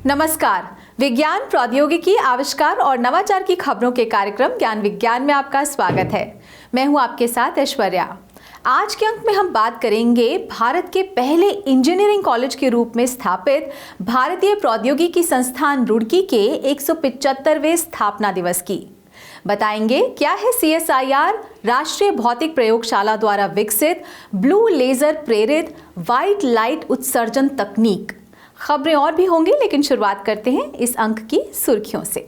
नमस्कार। विज्ञान, प्रौद्योगिकी, आविष्कार और नवाचार की खबरों के कार्यक्रम ज्ञान विज्ञान में आपका स्वागत है। मैं हूं आपके साथ ऐश्वर्या। आज के अंक में हम बात करेंगे भारत के पहले इंजीनियरिंग कॉलेज के रूप में स्थापित भारतीय प्रौद्योगिकी संस्थान रुड़की के 175वें स्थापना दिवस की। बताएंगे क्या है CSIR राष्ट्रीय भौतिक प्रयोगशाला द्वारा विकसित ब्लू लेजर प्रेरित व्हाइट लाइट उत्सर्जन तकनीक। खबरें और भी होंगी, लेकिन शुरुआत करते हैं इस अंक की सुर्खियों से।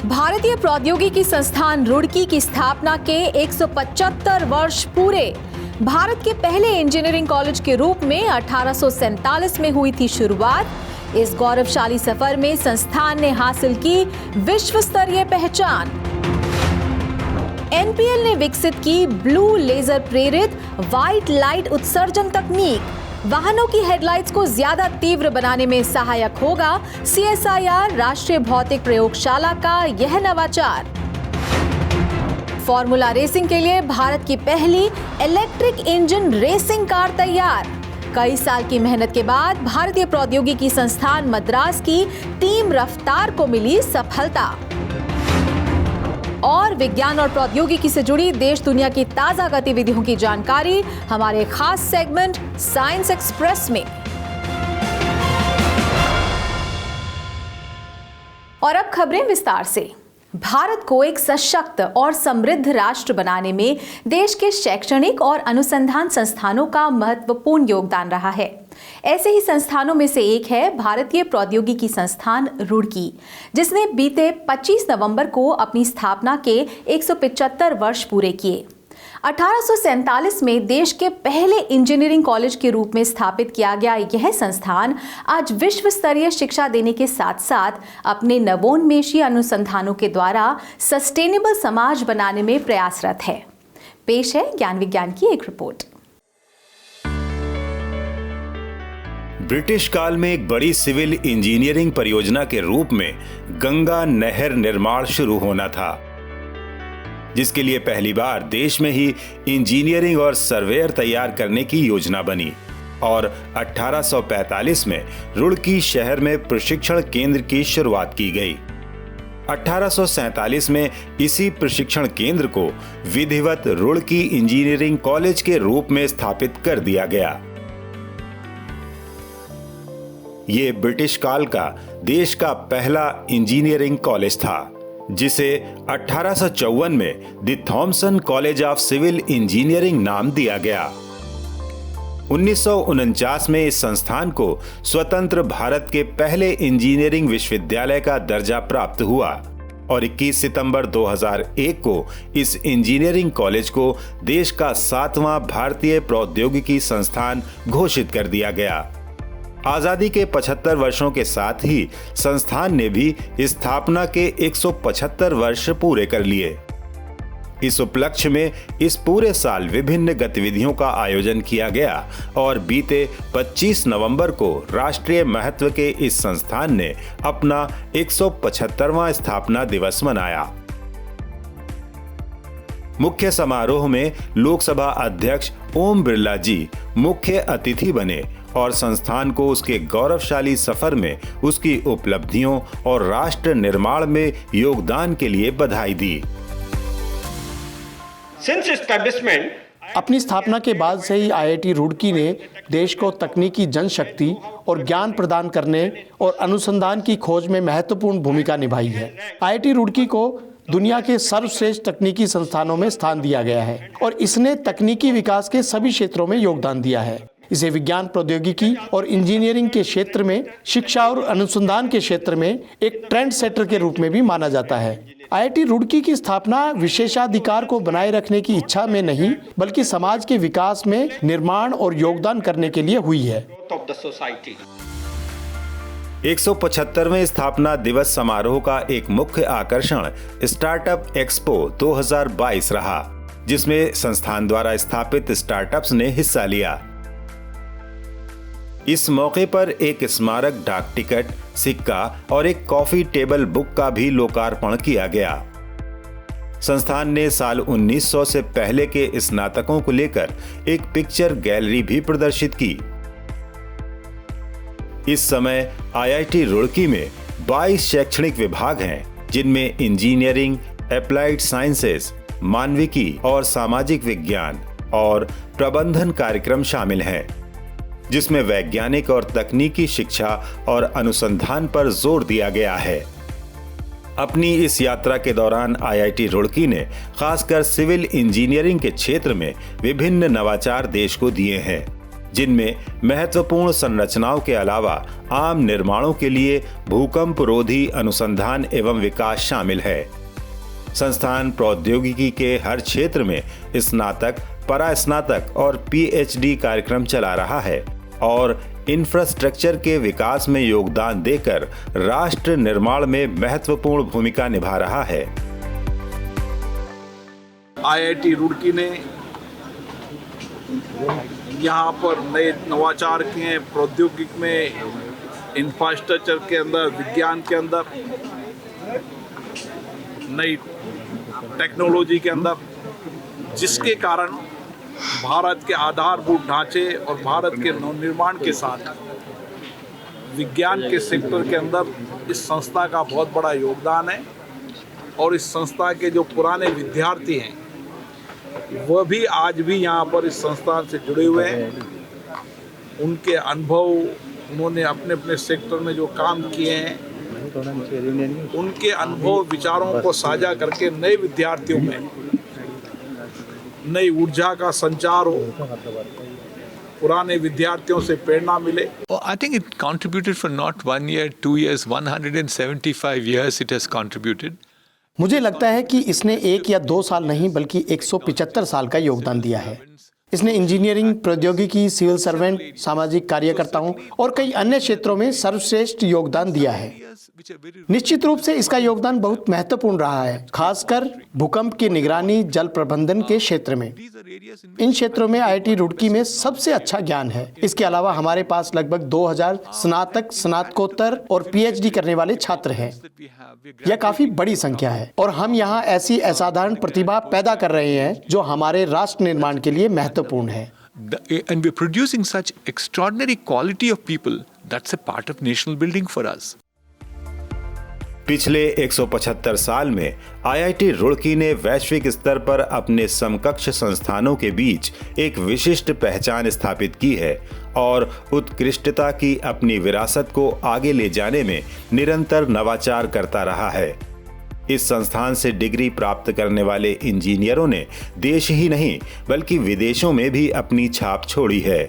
भारतीय प्रौद्योगिकी संस्थान रुड़की की स्थापना के 175 वर्ष पूरे। भारत के पहले इंजीनियरिंग कॉलेज के रूप में 1847 में हुई थी शुरुआत। इस गौरवशाली सफर में संस्थान ने हासिल की विश्व स्तरीय पहचान। NPL ने विकसित की ब्लू लेजर प्रेरित व्हाइट लाइट उत्सर्जन तकनीक। वाहनों की हेडलाइट्स को ज्यादा तीव्र बनाने में सहायक होगा CSIR राष्ट्रीय भौतिक प्रयोगशाला का यह नवाचार। फॉर्मूला रेसिंग के लिए भारत की पहली इलेक्ट्रिक इंजन रेसिंग कार तैयार। कई साल की मेहनत के बाद भारतीय प्रौद्योगिकी संस्थान मद्रास की टीम रफ्तार को मिली सफलता। और विज्ञान और प्रौद्योगिकी से जुड़ी देश दुनिया की ताजा गतिविधियों की जानकारी हमारे खास सेगमेंट साइंस एक्सप्रेस में। और अब खबरें विस्तार से। भारत को एक सशक्त और समृद्ध राष्ट्र बनाने में देश के शैक्षणिक और अनुसंधान संस्थानों का महत्वपूर्ण योगदान रहा है। ऐसे ही संस्थानों में से एक है भारतीय प्रौद्योगिकी संस्थान रुड़की, जिसने बीते 25 नवंबर को अपनी स्थापना के 175 वर्ष पूरे किए। 1847 में देश के पहले इंजीनियरिंग कॉलेज के रूप में स्थापित किया गया यह संस्थान आज विश्व स्तरीय शिक्षा देने के साथ साथ अपने नवोन्मेषी अनुसंधानों के द्वारा सस्टेनेबल समाज बनाने में प्रयासरत है। पेश है ज्ञान विज्ञान की एक रिपोर्ट। ब्रिटिश काल में एक बड़ी सिविल इंजीनियरिंग परियोजना के रूप में गंगा नहर निर्माण शुरू होना था, जिसके लिए पहली बार देश में ही इंजीनियरिंग और सर्वेयर तैयार करने की योजना बनी और 1845 में रुड़की शहर में प्रशिक्षण केंद्र की शुरुआत की गई। 1847 में इसी प्रशिक्षण केंद्र को विधिवत रुड़की इंजीनियरिंग कॉलेज के रूप में स्थापित कर दिया गया। ये ब्रिटिश काल का देश का पहला इंजीनियरिंग कॉलेज था, जिसे 1854 में the Thomason College of Civil Engineering नाम दिया गया। 1949 में इस संस्थान को स्वतंत्र भारत के पहले इंजीनियरिंग विश्वविद्यालय का दर्जा प्राप्त हुआ और 21 सितंबर 2001 को इस इंजीनियरिंग कॉलेज को देश का 7वां भारतीय प्रौद्योगिकी संस्थान घोषित कर दिया गया। आजादी के 75 वर्षों के साथ ही संस्थान ने भी स्थापना के 175 वर्ष पूरे कर लिए। इस उपलक्ष्य में इस पूरे साल विभिन्न गतिविधियों का आयोजन किया गया और बीते 25 नवंबर को राष्ट्रीय महत्व के इस संस्थान ने अपना 175वां स्थापना दिवस मनाया। मुख्य समारोह में लोकसभा अध्यक्ष ओम बिरला जी मुख्य अतिथि बने और संस्थान को उसके गौरवशाली सफर में उसकी उपलब्धियों और राष्ट्र निर्माण में योगदान के लिए बधाई दी। अपनी स्थापना के बाद से ही IIT रुड़की ने देश को तकनीकी जनशक्ति और ज्ञान प्रदान करने और अनुसंधान की खोज में महत्वपूर्ण भूमिका निभाई है। IIT रुड़की को दुनिया के सर्वश्रेष्ठ तकनीकी संस्थानों में स्थान दिया गया है और इसने तकनीकी विकास के सभी क्षेत्रों में योगदान दिया है। इसे विज्ञान, प्रौद्योगिकी और इंजीनियरिंग के क्षेत्र में, शिक्षा और अनुसंधान के क्षेत्र में एक ट्रेंड सेटर के रूप में भी माना जाता है। IIT रुड़की की स्थापना विशेषाधिकार को बनाए रखने की इच्छा में नहीं, बल्कि समाज के विकास में निर्माण और योगदान करने के लिए हुई है। 175वें स्थापना दिवस समारोह का एक मुख्य आकर्षण स्टार्टअप एक्सपो 2022 रहा, जिसमें संस्थान द्वारा स्थापित स्टार्टअप्स ने हिस्सा लिया। इस मौके पर एक स्मारक डाक टिकट, सिक्का और एक कॉफी टेबल बुक का भी लोकार्पण किया गया। संस्थान ने साल 1900 से पहले के स्नातकों को लेकर एक पिक्चर गैलरी भी प्रदर्शित की। इस समय आईआईटी रुड़की में 22 शैक्षणिक विभाग हैं, जिनमें इंजीनियरिंग, एप्लाइड साइंसेज, मानविकी और सामाजिक विज्ञान और प्रबंधन कार्यक्रम शामिल हैं, जिसमें वैज्ञानिक और तकनीकी शिक्षा और अनुसंधान पर जोर दिया गया है। अपनी इस यात्रा के दौरान आईआईटी रुड़की ने खासकर सिविल इंजीनियरिंग के क्षेत्र में विभिन्न नवाचार देश को दिए हैं, जिनमें महत्वपूर्ण संरचनाओं के अलावा आम निर्माणों के लिए भूकंप रोधी अनुसंधान एवं विकास शामिल है। संस्थान प्रौद्योगिकी के हर क्षेत्र में स्नातक, परास्नातक और पीएचडी कार्यक्रम चला रहा है और इंफ्रास्ट्रक्चर के विकास में योगदान देकर राष्ट्र निर्माण में महत्वपूर्ण भूमिका निभा रहा है। आईआईटी रुड़की ने यहाँ पर नए नवाचार किए, प्रौद्योगिकी में, इंफ्रास्ट्रक्चर के अंदर, विज्ञान के अंदर, नई टेक्नोलॉजी के अंदर, जिसके कारण भारत के आधारभूत ढांचे और भारत के नवनिर्माण के साथ विज्ञान के सेक्टर के अंदर इस संस्था का बहुत बड़ा योगदान है। और इस संस्था के जो पुराने विद्यार्थी हैं वह भी आज भी यहाँ पर इस संस्थान से जुड़े हुए हैं। उनके अनुभव, उन्होंने अपने अपने सेक्टर में जो काम किए हैं, उनके अनुभव विचारों को साझा करके नए विद्यार्थियों में नई ऊर्जा का संचार हो, पुराने विद्यार्थियों से प्रेरणा मिले। I think it contributed for not 1 year, 2 years, 175 years it has contributed. मुझे लगता है कि इसने 1 या 2 साल नहीं बल्कि 175 साल का योगदान दिया है। इसने इंजीनियरिंग, प्रौद्योगिकी, सिविल सर्वेंट, सामाजिक कार्यकर्ताओं और कई अन्य क्षेत्रों में सर्वश्रेष्ठ योगदान दिया है। निश्चित रूप से इसका योगदान बहुत महत्वपूर्ण रहा है, खासकर भूकंप की निगरानी, जल प्रबंधन के क्षेत्र में। इन क्षेत्रों में आईआईटी रुड़की में सबसे अच्छा ज्ञान है। इसके अलावा हमारे पास लगभग 2000 स्नातक, स्नातकोत्तर और पीएचडी करने वाले छात्र हैं। यह काफी बड़ी संख्या है और हम यहाँ ऐसी असाधारण प्रतिभा पैदा कर रहे हैं जो हमारे राष्ट्र निर्माण के लिए महत्वपूर्ण है। And we're producing such extraordinary quality of people. That's a part of national building for us. पिछले 175 साल में आईआईटी रुड़की ने वैश्विक स्तर पर अपने समकक्ष संस्थानों के बीच एक विशिष्ट पहचान स्थापित की है और उत्कृष्टता की अपनी विरासत को आगे ले जाने में निरंतर नवाचार करता रहा है। इस संस्थान से डिग्री प्राप्त करने वाले इंजीनियरों ने देश ही नहीं बल्कि विदेशों में भी अपनी छाप छोड़ी है।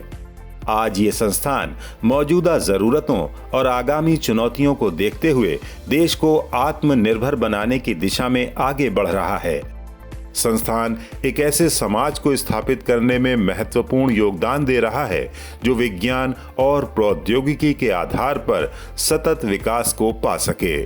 आज ये संस्थान मौजूदा जरूरतों और आगामी चुनौतियों को देखते हुए देश को आत्मनिर्भर बनाने की दिशा में आगे बढ़ रहा है। संस्थान एक ऐसे समाज को स्थापित करने में महत्वपूर्ण योगदान दे रहा है जो विज्ञान और प्रौद्योगिकी के आधार पर सतत विकास को पा सके।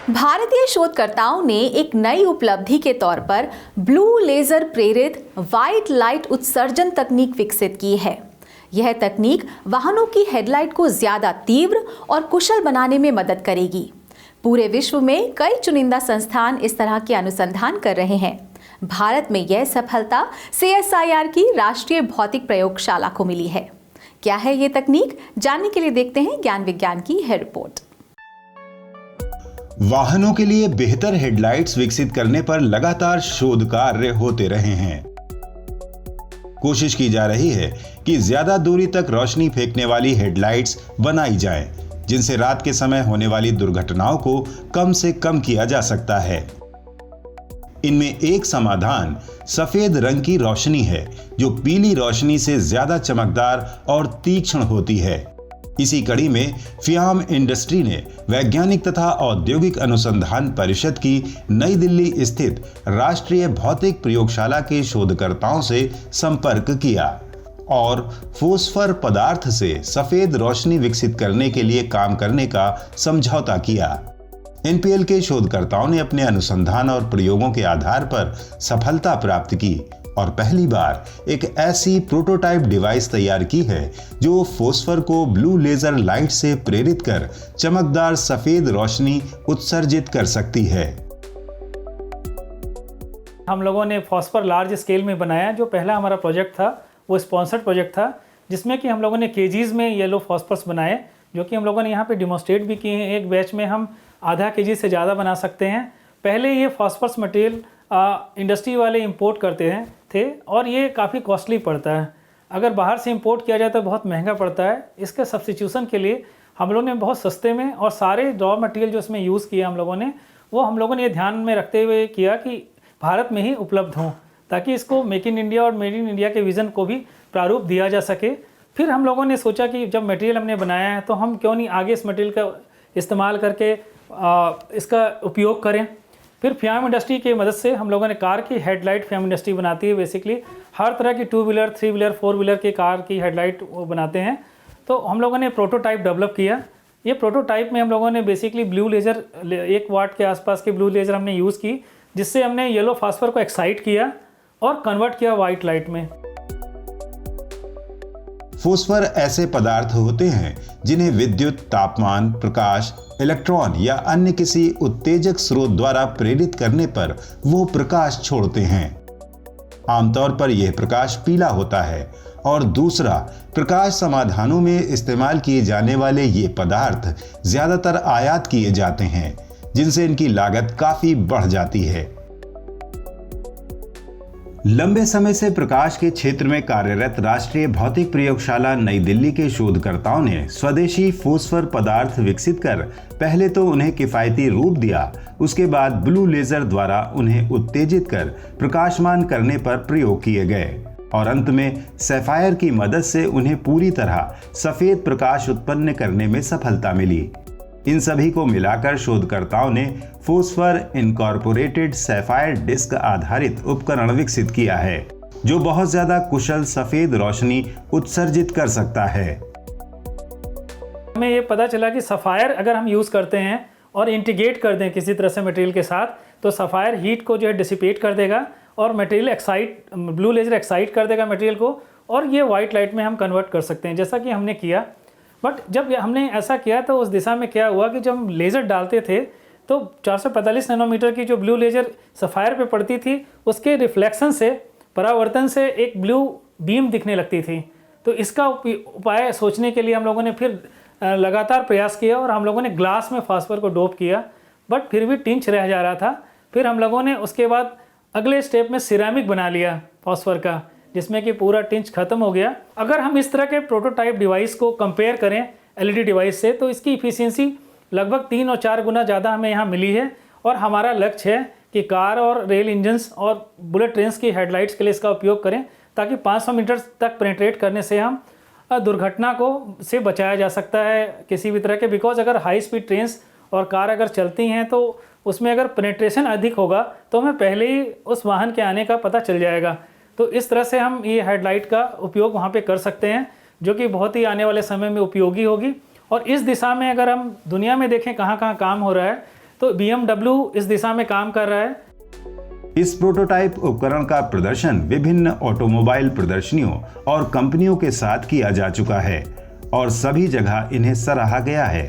भारतीय शोधकर्ताओं ने एक नई उपलब्धि के तौर पर ब्लू लेजर प्रेरित व्हाइट लाइट उत्सर्जन तकनीक विकसित की है। यह तकनीक वाहनों की हेडलाइट को ज्यादा तीव्र और कुशल बनाने में मदद करेगी। पूरे विश्व में कई चुनिंदा संस्थान इस तरह के अनुसंधान कर रहे हैं। भारत में यह सफलता CSIR की राष्ट्रीय भौतिक प्रयोगशाला को मिली है। क्या है ये तकनीक, जानने के लिए देखते हैं ज्ञान विज्ञान की यह रिपोर्ट। वाहनों के लिए बेहतर हेडलाइट्स विकसित करने पर लगातार शोध कार्य होते रहे हैं। कोशिश की जा रही है कि ज्यादा दूरी तक रोशनी फेंकने वाली हेडलाइट्स बनाई जाएं, जिनसे रात के समय होने वाली दुर्घटनाओं को कम से कम किया जा सकता है। इनमें एक समाधान सफेद रंग की रोशनी है, जो पीली रोशनी से ज्यादा चमकदार और तीक्ष्ण होती है। इसी कड़ी में फियाम इंडस्ट्री ने वैज्ञानिक तथा औद्योगिक अनुसंधान परिषद की नई दिल्ली स्थित राष्ट्रीय भौतिक प्रयोगशाला के शोधकर्ताओं से संपर्क किया और फोस्फर पदार्थ से सफेद रोशनी विकसित करने के लिए काम करने का समझौता किया। एनपीएल के शोधकर्ताओं ने अपने अनुसंधान और प्रयोगों के आधार पर सफलता प्राप्त की और पहली बार एक ऐसी प्रोटोटाइप डिवाइस तैयार की है जो फोस्फर को ब्लू लेजर लाइट से प्रेरित कर चमकदार सफेद रोशनी उत्सर्जित कर सकती है। हम लोगों ने फॉस्फर लार्ज स्केल में बनाया। जो पहला हमारा प्रोजेक्ट था वो स्पॉन्सर्ड प्रोजेक्ट था, जिसमें कि हम लोगों ने केजीज़ में येलो फॉस्फरस बनाए, जो कि हम लोगों ने यहाँ पे डिमोस्ट्रेट भी किए हैं। एक बैच में हम आधा केजी से ज़्यादा बना सकते हैं। पहले ये फॉस्फरस मटेरियल इंडस्ट्री वाले इंपोर्ट करते थे और ये काफ़ी कॉस्टली पड़ता है। अगर बाहर से इंपोर्ट किया जाए तो बहुत महंगा पड़ता है। इसके सब्स्टिट्यूशन के लिए हम लोगों ने बहुत सस्ते में, और सारे रॉ मटेरियल जो इसमें यूज़ किया हम लोगों ने, वो हम लोगों ने ये ध्यान में रखते हुए किया कि भारत में ही उपलब्ध हों, ताकि इसको मेक इन इंडिया और मेड इन इंडिया के विज़न को भी प्रारूप दिया जा सके। फिर हम लोगों ने सोचा कि जब मटेरियल हमने बनाया है तो हम क्यों नहीं आगे इस मटेरियल का इस्तेमाल करके इसका उपयोग करें। फिर फ्याम इंडस्ट्री की मदद से हम लोगों ने कार की हेडलाइट, फ्याम इंडस्ट्री बनाती है बेसिकली हर तरह की 2 व्हीलर, 3 व्हीलर, 4 व्हीलर की कार की हेडलाइट वो बनाते हैं। तो हम लोगों ने प्रोटोटाइप डेवलप किया। ये प्रोटोटाइप में हम लोगों ने बेसिकली ब्लू लेज़र 1 वाट के आसपास के ब्लू लेज़र हमने यूज़ की, जिससे हमने येलो फास्फर को एक्साइट किया और कन्वर्ट किया वाइट लाइट में। फोस्फर ऐसे पदार्थ होते हैं जिन्हें विद्युत, तापमान, प्रकाश, इलेक्ट्रॉन या अन्य किसी उत्तेजक स्रोत द्वारा प्रेरित करने पर वो प्रकाश छोड़ते हैं। आमतौर पर यह प्रकाश पीला होता है। और दूसरा, प्रकाश समाधानों में इस्तेमाल किए जाने वाले ये पदार्थ ज्यादातर आयात किए जाते हैं, जिनसे इनकी लागत काफी बढ़ जाती है। लंबे समय से प्रकाश के क्षेत्र में कार्यरत राष्ट्रीय भौतिक प्रयोगशाला नई दिल्ली के शोधकर्ताओं ने स्वदेशी फोस्फर पदार्थ विकसित कर पहले तो उन्हें किफायती रूप दिया, उसके बाद ब्लू लेजर द्वारा उन्हें उत्तेजित कर प्रकाशमान करने पर प्रयोग किए गए और अंत में सैफायर की मदद से उन्हें पूरी तरह सफेद प्रकाश उत्पन्न करने में सफलता मिली। इन सभी को मिलाकर शोधकर्ताओं ने फोस्फर इनकॉर्पोरेटेड सैफायर डिस्क आधारित उपकरण विकसित किया है, जो बहुत ज्यादा कुशल सफेद रोशनी उत्सर्जित कर सकता है। हमें ये पता चला कि सफ़ायर अगर हम यूज़ करते हैं और इंटीग्रेट कर दें किसी तरह से मटेरियल के साथ, तो सफ़ायर हीट को जो है डिसिपेट कर देगा और material excite, blue laser excite कर देगा मटेरियल को, और ये वाइट लाइट में हम कन्वर्ट कर सकते हैं, जैसा कि हमने किया। बट जब हमने ऐसा किया तो उस दिशा में क्या हुआ कि जब हम लेज़र डालते थे तो 445 नैनोमीटर की जो ब्लू लेजर सफ़ायर पे पड़ती थी, उसके रिफ्लेक्शन से, परावर्तन से एक ब्लू बीम दिखने लगती थी। तो इसका उपाय सोचने के लिए हम लोगों ने फिर लगातार प्रयास किया और हम लोगों ने ग्लास में फास्फर को डोप किया, बट फिर भी टिंच रह जा रहा था। फिर हम लोगों ने उसके बाद अगले स्टेप में सिरेमिक बना लिया फास्फर का, जिसमें कि पूरा टिंच खत्म हो गया। अगर हम इस तरह के प्रोटोटाइप डिवाइस को कंपेयर करें एलईडी डिवाइस से, तो इसकी इफ़िशियंसी लगभग 3 और 4 गुना ज़्यादा हमें यहाँ मिली है। और हमारा लक्ष्य है कि कार और रेल इंजन्स और बुलेट ट्रेन्स की हेडलाइट्स के लिए इसका उपयोग करें, ताकि 500 मीटर तक पेनिट्रेट करने से हम दुर्घटना को से बचाया जा सकता है किसी भी तरह के। बिकॉज अगर हाई स्पीड ट्रेन्स और कार अगर चलती हैं तो उसमें अगर पेनिट्रेशन अधिक होगा तो हमें पहले ही उस वाहन के आने का पता चल जाएगा। तो इस तरह से हम ये हेडलाइट का उपयोग वहाँ पे कर सकते हैं, जो कि बहुत ही आने वाले समय में उपयोगी होगी। और इस दिशा में अगर हम दुनिया में देखें कहाँ कहाँ काम हो रहा है, तो BMW इस दिशा में काम कर रहा है। इस प्रोटोटाइप उपकरण का प्रदर्शन विभिन्न ऑटोमोबाइल प्रदर्शनियों और कंपनियों के साथ किया जा चुका है और सभी जगह इन्हें सराहा गया है।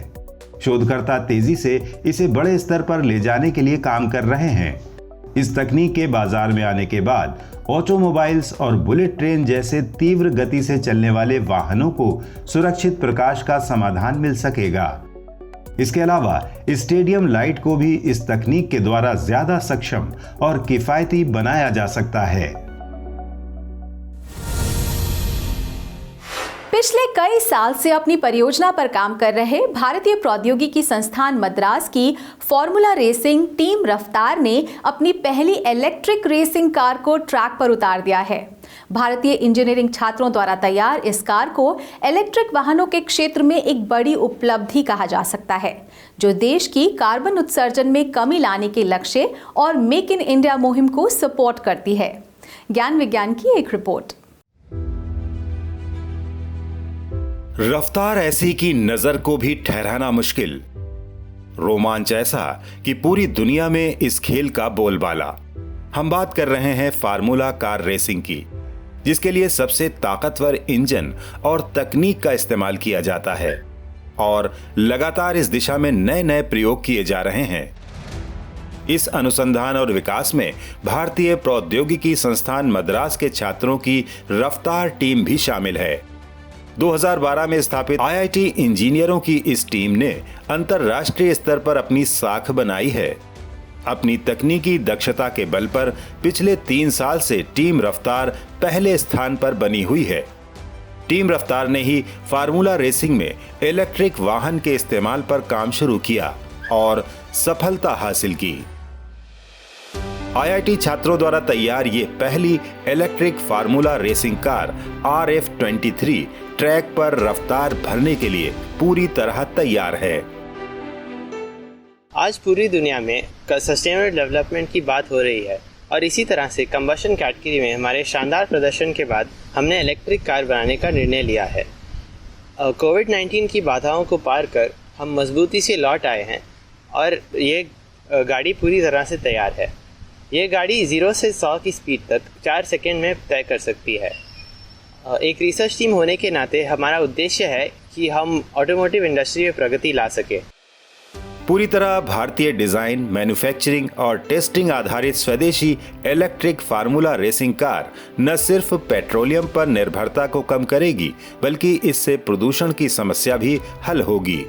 शोधकर्ता तेजी से इसे बड़े स्तर पर ले जाने के लिए काम कर रहे हैं। इस तकनीक के बाजार में आने के बाद ऑटोमोबाइल्स और बुलेट ट्रेन जैसे तीव्र गति से चलने वाले वाहनों को सुरक्षित प्रकाश का समाधान मिल सकेगा। इसके अलावा स्टेडियम लाइट को भी इस तकनीक के द्वारा ज्यादा सक्षम और किफायती बनाया जा सकता है। पिछले कई साल से अपनी परियोजना पर काम कर रहे भारतीय प्रौद्योगिकी संस्थान मद्रास की फॉर्मूला रेसिंग टीम रफ्तार ने अपनी पहली इलेक्ट्रिक रेसिंग कार को ट्रैक पर उतार दिया है। भारतीय इंजीनियरिंग छात्रों द्वारा तैयार इस कार को इलेक्ट्रिक वाहनों के क्षेत्र में एक बड़ी उपलब्धि कहा जा सकता है, जो देश की कार्बन उत्सर्जन में कमी लाने के लक्ष्य और मेक इन इंडिया मुहिम को सपोर्ट करती है। ज्ञान विज्ञान की एक रिपोर्ट। रफ्तार ऐसी कि नजर को भी ठहराना मुश्किल, रोमांच ऐसा कि पूरी दुनिया में इस खेल का बोलबाला। हम बात कर रहे हैं फार्मूला कार रेसिंग की, जिसके लिए सबसे ताकतवर इंजन और तकनीक का इस्तेमाल किया जाता है और लगातार इस दिशा में नए नए प्रयोग किए जा रहे हैं। इस अनुसंधान और विकास में भारतीय प्रौद्योगिकी संस्थान मद्रास के छात्रों की रफ्तार टीम भी शामिल है। 2012 में स्थापित IIT इंजीनियरों की इस टीम ने अंतर्राष्ट्रीय स्तर पर अपनी साख बनाई है। अपनी तकनीकी दक्षता के बल पर पिछले 3 साल से टीम रफ्तार पहले स्थान पर बनी हुई है। टीम रफ्तार ने ही फार्मूला रेसिंग में इलेक्ट्रिक वाहन के इस्तेमाल पर काम शुरू किया और सफलता हासिल की। IIT छात्रों द्वारा तैयार ये पहली electric formula racing car RF23 track पर रफ्तार भरने के लिए पूरी तरह तैयार है। आज पूरी दुनिया में सस्टेनेबल डेवलपमेंट की बात हो रही है और इसी तरह से कंबशन कैटेगरी में हमारे शानदार प्रदर्शन के बाद हमने इलेक्ट्रिक कार बनाने का निर्णय लिया है। कोविड-19 की बाधाओं को पार कर हम मजबूती से लौट आए हैं और ये गाड़ी पूरी तरह से तैयार है। ये गाड़ी 0 से 100 की स्पीड तक 4 सेकंड में तय कर सकती है। एक रिसर्च टीम होने के नाते हमारा उद्देश्य है कि हम ऑटोमोटिव इंडस्ट्री में प्रगति ला सके। पूरी तरह भारतीय डिजाइन, मैन्युफैक्चरिंग और टेस्टिंग आधारित स्वदेशी इलेक्ट्रिक फार्मूला रेसिंग कार न सिर्फ पेट्रोलियम पर निर्भरता को कम करेगी, बल्कि इससे प्रदूषण की समस्या भी हल होगी।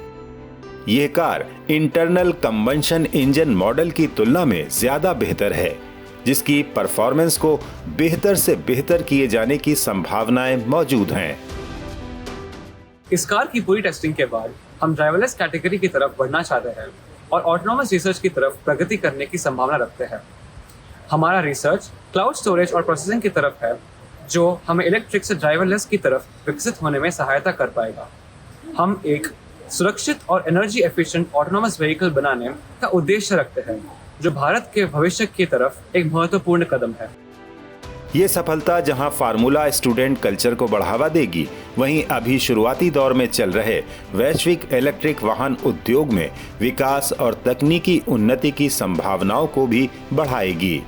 यह car internal combustion engine model की तुलना में ज्यादा बेहतर है, जिसकी परफॉर्मेंस को बेहतर से बेहतर किए जाने की संभावनाएं मौजूद हैं। इस कार की पूरी टेस्टिंग के बाद हम ड्राइवरलेस कैटेगरी की तरफ बढ़ना चाहते हैं और ऑटोनोमस रिसर्च की तरफ प्रगति करने की संभावना रखते हैं। हमारा रिसर्च क्लाउड स्टोरेज और प्रोसेसिंग की तरफ है, जो हमें इलेक्ट्रिक से ड्राइवरलेस की तरफ विकसित होने में सहायता कर पाएगा। हम एक सुरक्षित और एनर्जी एफिशिएंट ऑटोनोमस व्हीकल बनाने का उद्देश्य रखते हैं, जो भारत के भविष्य की तरफ एक महत्वपूर्ण कदम है। ये सफलता जहां फार्मूला स्टूडेंट कल्चर को बढ़ावा देगी, वहीं अभी शुरुआती दौर में चल रहे वैश्विक इलेक्ट्रिक वाहन उद्योग में विकास और तकनीकी उन्नति की संभावनाओं को भी बढ़ाएगी।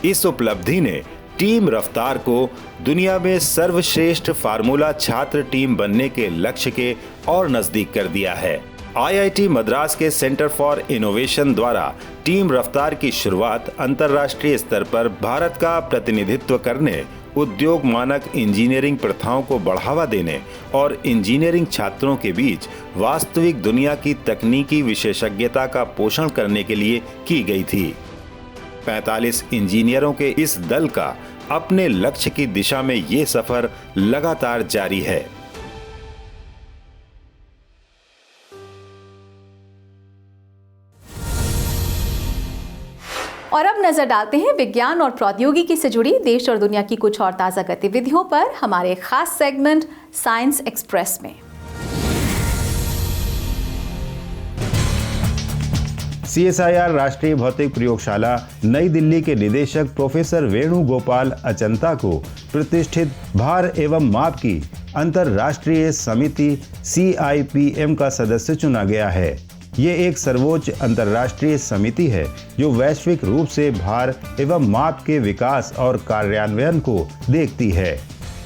इस उपलब्धि ने टीम रफ्तार को दुनिया में सर्वश्रेष्ठ फार्मूला छात्र टीम बनने के लक्ष्य के और नजदीक कर दिया है। IIT मद्रास के सेंटर फॉर इनोवेशन द्वारा टीम रफ्तार की शुरुआत अंतर्राष्ट्रीय स्तर पर भारत का प्रतिनिधित्व करने, उद्योग मानक इंजीनियरिंग प्रथाओं को बढ़ावा देने और इंजीनियरिंग छात्रों के बीच वास्तविक दुनिया की तकनीकी विशेषज्ञता का पोषण करने के लिए की गई थी। 45 इंजीनियरों के इस दल का अपने लक्ष्य की दिशा में ये सफर लगातार जारी है। और अब नजर डालते हैं विज्ञान और प्रौद्योगिकी से जुड़ी देश और दुनिया की कुछ और ताजा गतिविधियों पर हमारे खास सेगमेंट साइंस एक्सप्रेस में। CSIR राष्ट्रीय भौतिक प्रयोगशाला नई दिल्ली के निदेशक प्रोफेसर वेणुगोपाल अचंता को प्रतिष्ठित भार एवं माप की अंतर्राष्ट्रीय समिति CIPM का सदस्य चुना गया है। ये एक सर्वोच्च अंतर्राष्ट्रीय समिति है जो वैश्विक रूप से भार एवं माप के विकास और कार्यान्वयन को देखती है।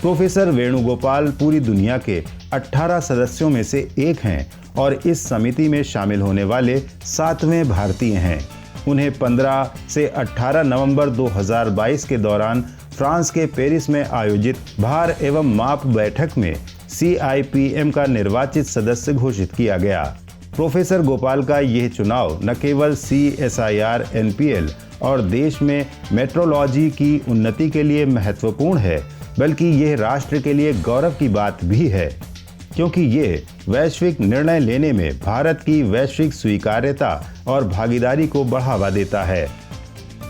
प्रोफेसर वेणुगोपाल पूरी दुनिया के 18 सदस्यों में से एक हैं और इस समिति में शामिल होने वाले 7वें भारतीय हैं। उन्हें 15 से 18 नवंबर 2022 के दौरान फ्रांस के पेरिस में आयोजित भार एवं माप बैठक में CIPM का निर्वाचित सदस्य घोषित किया गया। प्रोफेसर गोपाल का यह चुनाव न केवल CSIR NPL और देश में मेट्रोलॉजी की उन्नति के लिए महत्वपूर्ण है, बल्कि यह राष्ट्र के लिए गौरव की बात भी है, क्योंकि ये वैश्विक निर्णय लेने में भारत की वैश्विक स्वीकार्यता और भागीदारी को बढ़ावा देता है।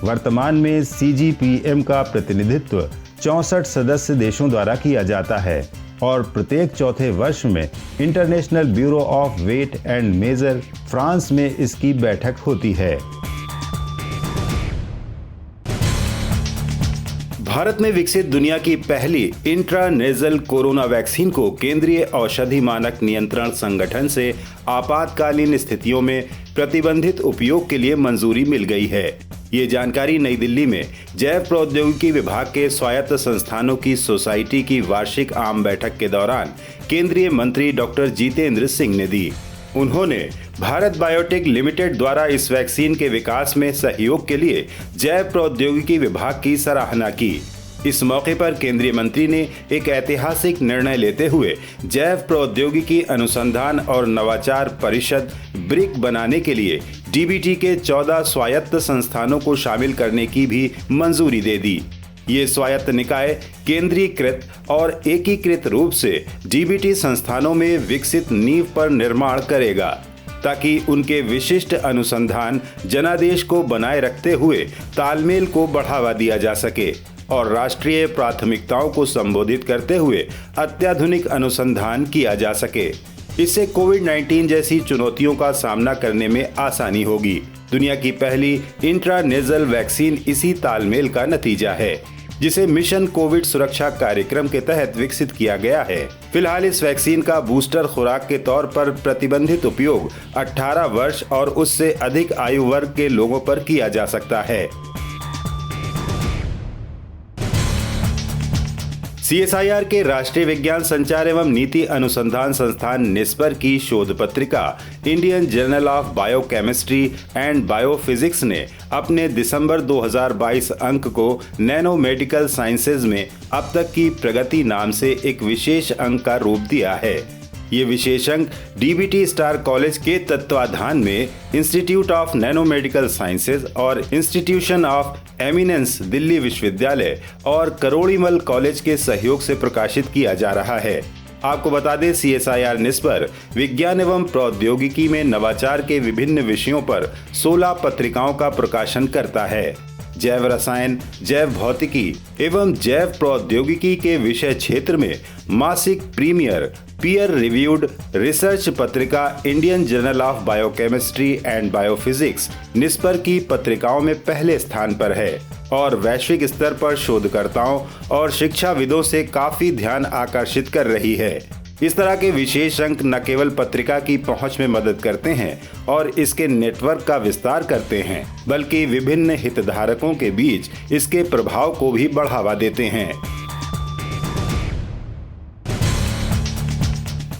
वर्तमान में CGPM का प्रतिनिधित्व 64 सदस्य देशों द्वारा किया जाता है और प्रत्येक चौथे वर्ष में International Bureau of Weight and Measure France में इसकी बैठक होती है। भारत में विकसित दुनिया की पहली इंट्रानेजल कोरोना वैक्सीन को केंद्रीय औषधि मानक नियंत्रण संगठन से आपातकालीन स्थितियों में प्रतिबंधित उपयोग के लिए मंजूरी मिल गई है। ये जानकारी नई दिल्ली में जैव प्रौद्योगिकी विभाग के स्वायत्त संस्थानों की सोसाइटी की वार्षिक आम बैठक के दौरान केंद्रीय मंत्री डॉक्टर जितेंद्र सिंह ने दी। उन्होंने भारत बायोटेक लिमिटेड द्वारा इस वैक्सीन के विकास में सहयोग के लिए जैव प्रौद्योगिकी विभाग की सराहना की। इस मौके पर केंद्रीय मंत्री ने एक ऐतिहासिक निर्णय लेते हुए जैव प्रौद्योगिकी अनुसंधान और नवाचार परिषद ब्रिक बनाने के लिए डीबीटी के 14 स्वायत्त संस्थानों को शामिल करने की भी मंजूरी दे दी। ये स्वायत्त निकाय केंद्रीकृत और एकीकृत रूप से डीबीटी संस्थानों में विकसित नींव पर निर्माण करेगा, ताकि उनके विशिष्ट अनुसंधान जनादेश को बनाए रखते हुए तालमेल को बढ़ावा दिया जा सके और राष्ट्रीय प्राथमिकताओं को संबोधित करते हुए अत्याधुनिक अनुसंधान किया जा सके। इससे कोविड-19 जैसी चुनौतियों का सामना करने में आसानी होगी। दुनिया की पहली इंट्रानेजल वैक्सीन इसी तालमेल का नतीजा है, जिसे मिशन कोविड सुरक्षा कार्यक्रम के तहत विकसित किया गया है। फिलहाल इस वैक्सीन का बूस्टर खुराक के तौर पर प्रतिबंधित उपयोग 18 वर्ष और उससे अधिक आयु वर्ग के लोगों पर किया जा सकता है। CSIR के राष्ट्रीय विज्ञान संचार एवं नीति अनुसंधान संस्थान निस्पर की शोध पत्रिका Indian journal of biochemistry and biophysics ने अपने दिसंबर 2022 अंक को नैनो मेडिकल साइंसेज में अब तक की प्रगति नाम से एक विशेष अंक का रूप दिया है। ये विशेष अंक डीबीटी स्टार कॉलेज के तत्वाधान में institute of nano medical sciences और इंस्टीट्यूशन ऑफ एमिनेंस दिल्ली विश्वविद्यालय और करोड़ीमल कॉलेज के सहयोग से प्रकाशित किया जा रहा है। आपको बता दें, CSIR निस्पर विज्ञान एवं प्रौद्योगिकी में नवाचार के विभिन्न विषयों पर 16 पत्रिकाओं का प्रकाशन करता है। जैव रसायन, जैव भौतिकी एवं जैव प्रौद्योगिकी के विषय क्षेत्र में मासिक प्रीमियर पीयर रिव्यूड रिसर्च पत्रिका Indian journal of biochemistry and biophysics NIScPR की पत्रिकाओं में पहले स्थान पर है और वैश्विक स्तर पर शोधकर्ताओं और शिक्षाविदों से काफी ध्यान आकर्षित कर रही है। इस तरह के विशेष अंक न केवल पत्रिका की पहुंच में मदद करते हैं और इसके नेटवर्क का विस्तार करते हैं, बल्कि विभिन्न हितधारकों के बीच इसके प्रभाव को भी बढ़ावा देते हैं।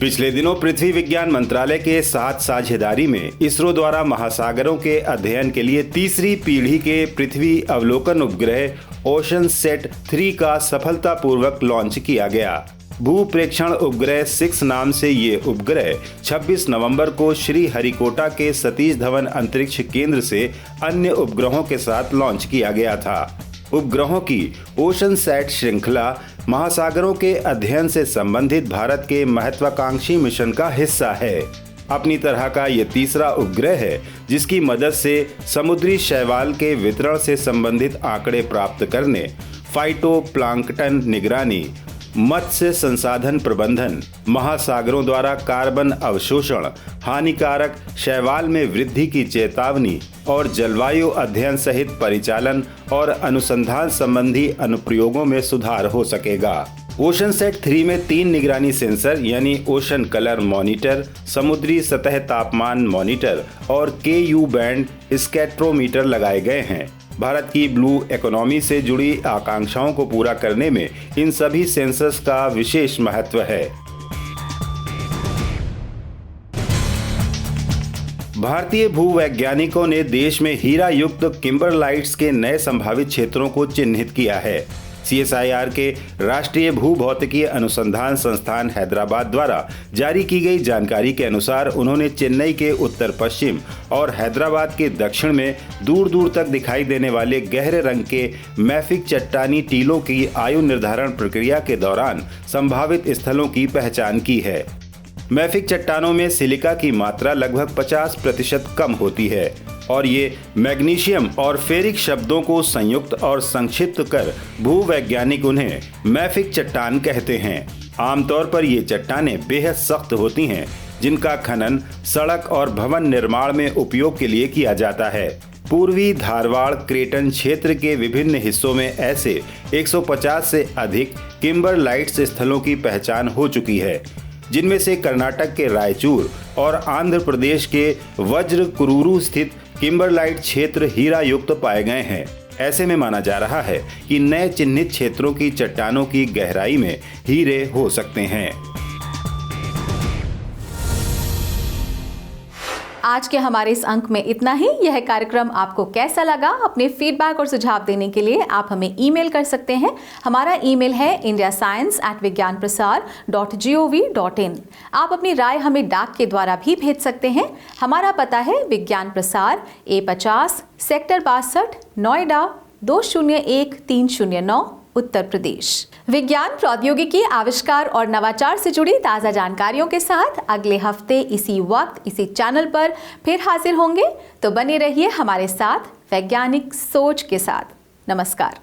पिछले दिनों पृथ्वी विज्ञान मंत्रालय के साथ साझेदारी में इसरो द्वारा महासागरों के अध्ययन के लिए तीसरी पीढ़ी के पृथ्वी अवलोकन उपग्रह ओशनसेट 3 का सफलतापूर्वक लॉन्च किया गया। भूप्रेक्षण उपग्रह 6 नाम से ये उपग्रह 26 नवंबर को श्री हरिकोटा के सतीश धवन अंतरिक्ष केंद्र से अन्य उपग्रहों के साथ लॉन्च किया गया था। उपग्रहों की ओशनसैट श्रृंखला महासागरों के अध्ययन से संबंधित भारत के महत्वाकांक्षी मिशन का हिस्सा है। अपनी तरह का ये तीसरा उपग्रह है जिसकी मदद से समुद्री शैवाल के वितरण से संबंधित आंकड़े प्राप्त करने, फाइटोप्लांक्टन निगरानी, मत्स्य संसाधन प्रबंधन, महासागरों द्वारा कार्बन अवशोषण, हानिकारक शैवाल में वृद्धि की चेतावनी और जलवायु अध्ययन सहित परिचालन और अनुसंधान संबंधी अनुप्रयोगों में सुधार हो सकेगा। ओशनसेट 3 में 3 निगरानी सेंसर यानी ओशन कलर मॉनिटर, समुद्री सतह तापमान मॉनिटर और KU बैंड स्कैट्रोमीटर लगाए गए हैं। भारत की ब्लू इकोनॉमी से जुड़ी आकांक्षाओं को पूरा करने में इन सभी सेंसर्स का विशेष महत्व है। भारतीय भूवैज्ञानिकों ने देश में हीरा युक्त किम्बरलाइट्स के नए संभावित क्षेत्रों को चिन्हित किया है। CSIR के राष्ट्रीय भूभौतिकीय अनुसंधान संस्थान हैदराबाद द्वारा जारी की गई जानकारी के अनुसार उन्होंने चेन्नई के उत्तर पश्चिम और हैदराबाद के दक्षिण में दूर दूर तक दिखाई देने वाले गहरे रंग के मैफिक चट्टानी टीलों की आयु निर्धारण प्रक्रिया के दौरान संभावित स्थलों की पहचान की है। मैफिक चट्टानों में सिलिका की मात्रा लगभग 50% कम होती है और ये मैग्नीशियम और फेरिक शब्दों को संयुक्त और संक्षिप्त कर भूवैज्ञानिक उन्हें मैफिक चट्टान कहते हैं। आमतौर पर ये चट्टानें बेहद सख्त होती हैं, जिनका खनन सड़क और भवन निर्माण में उपयोग के लिए किया जाता है। पूर्वी धारवाड़ क्रेटन क्षेत्र के विभिन्न हिस्सों में ऐसे 150 से अधिक किम्बरलाइट्स स्थलों की पहचान हो चुकी है, जिनमें से कर्नाटक के रायचूर और आंध्र प्रदेश के वज्रकुरुरु स्थित किम्बरलाइट क्षेत्र हीरा युक्त पाए गए हैं। ऐसे में माना जा रहा है कि नए चिन्हित क्षेत्रों की चट्टानों की गहराई में हीरे हो सकते हैं। आज के हमारे इस अंक में इतना ही। यह कार्यक्रम आपको कैसा लगा, अपने फीडबैक और सुझाव देने के लिए आप हमें ईमेल कर सकते हैं। हमारा ईमेल है indiascience@vigyanprasar.gov.in। आप अपनी राय हमें डाक के द्वारा भी भेज सकते हैं। हमारा पता है विज्ञान प्रसार, A50, सेक्टर 62, नोएडा 201309, उत्तर प्रदेश। विज्ञान, प्रौद्योगिकी, आविष्कार और नवाचार से जुड़ी ताज़ा जानकारियों के साथ अगले हफ्ते इसी वक्त इसी चैनल पर फिर हाजिर होंगे। तो बने रहिए हमारे साथ वैज्ञानिक सोच के साथ। नमस्कार।